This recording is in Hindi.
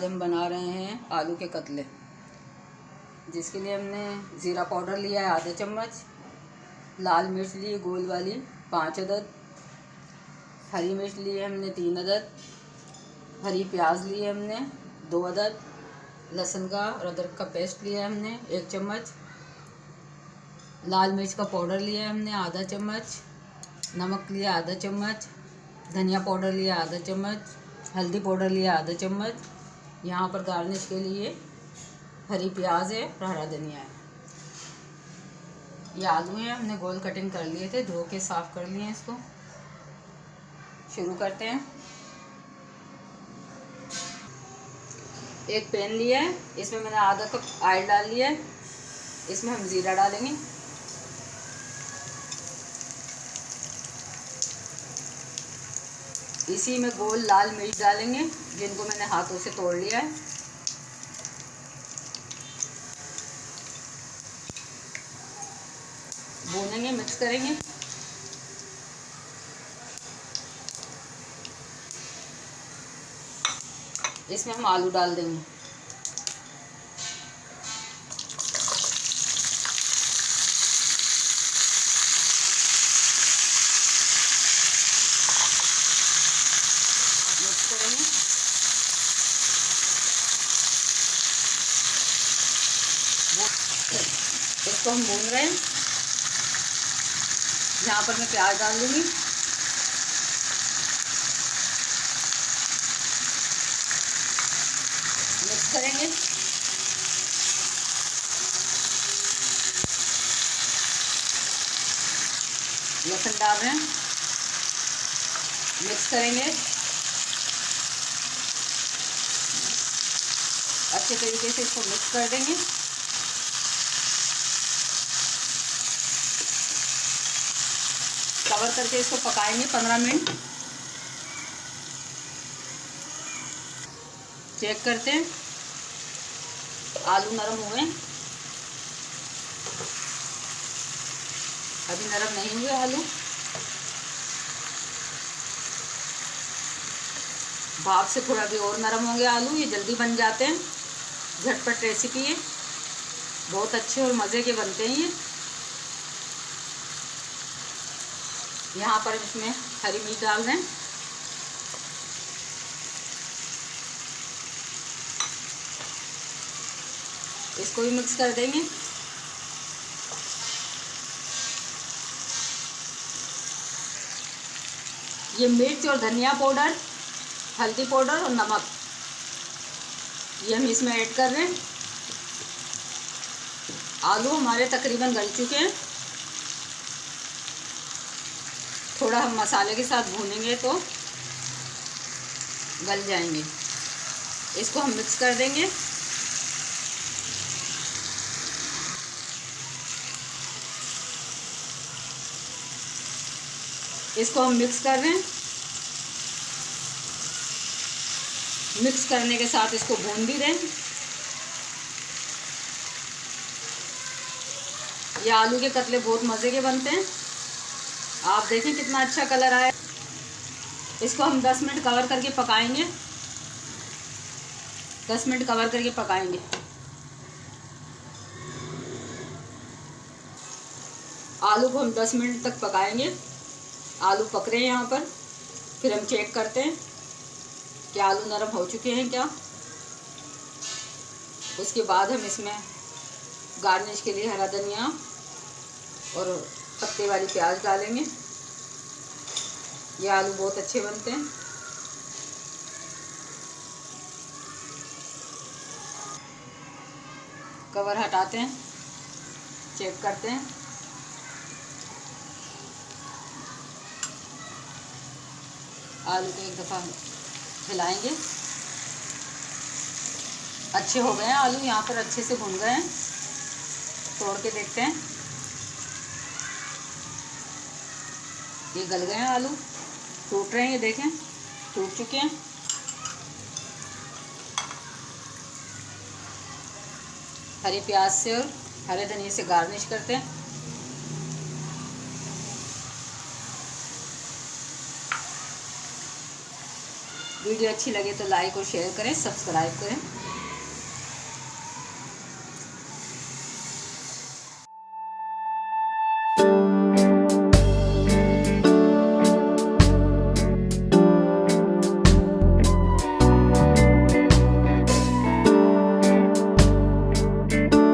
आज हम बना रहे हैं आलू के कतले, जिसके लिए हमने ज़ीरा पाउडर लिया है आधा चम्मच, लाल मिर्च ली गोल वाली 5 अदद, हरी मिर्च ली है हमने 3 अदद, हरी प्याज ली है हमने 2 अदद, लहसुन का और अदरक का पेस्ट लिया है हमने 1 चम्मच, लाल मिर्च का पाउडर लिया है हमने आधा चम्मच, नमक लिया आधा चम्मच, धनिया पाउडर लिया आधा चम्मच, हल्दी पाउडर लिया आधा चम्मच। यहाँ पर गार्निश के लिए हरी प्याज है और हरा धनिया है। ये आलू हैं, हमने गोल कटिंग कर लिए थे, धो के साफ़ कर लिए हैं। इसको शुरू करते हैं। एक पैन लिया है, इसमें मैंने आधा कप ऑयल डाल लिया है। इसमें हम ज़ीरा डालेंगे, इसी में गोल लाल मिर्च डालेंगे जिनको मैंने हाथों से तोड़ लिया है। भूनेंगे, मिक्स करेंगे। इसमें हम आलू डाल देंगे। मिक्स करेंगे। इसको हम भून रहे हैं। यहाँ पर मैं प्याज डाल दूँगी। मिक्स करेंगे। लहसुन डाल रहे हैं, मिक्स करेंगे। अच्छे तरीके से इसको मिक्स कर देंगे। कवर करके इसको पकाएंगे 15 मिनट। चेक करते हैं, आलू नरम हुए, अभी नरम नहीं हुए आलू। भाप से थोड़ा भी और नरम होंगे आलू, ये जल्दी बन जाते हैं। झटपट रेसिपी है, बहुत अच्छे और मज़े के बनते हैं ये। यहाँ पर इसमें हरी मिर्च डाल दें। इसको भी मिक्स कर देंगे। ये मिर्च और धनिया पाउडर, हल्दी पाउडर और नमक ये हम इसमें ऐड कर रहे हैं। आलू हमारे तकरीबन गल चुके हैं। थोड़ा हम मसाले के साथ भूनेंगे तो गल जाएंगे। इसको हम मिक्स कर देंगे। इसको हम मिक्स कर रहे हैं। मिक्स करने के साथ इसको भून भी दें। ये आलू के कतले बहुत मज़े के बनते हैं। आप देखें कितना अच्छा कलर आया। इसको हम 10 मिनट कवर करके पकाएंगे। 10 मिनट कवर करके पकाएंगे। आलू को हम 10 मिनट तक पकाएंगे। आलू पक रहे हैं यहाँ पर। फिर हम चेक करते हैं कि आलू नरम हो चुके हैं क्या। उसके बाद हम इसमें गार्निश के लिए हरा धनिया और पत्ते वाली प्याज डालेंगे। ये आलू बहुत अच्छे बनते हैं। कवर हटाते हैं, चेक करते हैं। आलू को एक दफ़ा हिलाएंगे। अच्छे हो गए हैं आलू, यहाँ पर अच्छे से भुन गए हैं। तोड़ के देखते हैं। ये गल गए हैं आलू, टूट रहे हैं, ये देखें टूट चुके हैं। हरी प्याज से और हरे धनिया से गार्निश करते हैं। वीडियो अच्छी लगे तो लाइक और शेयर करें, सब्सक्राइब करें।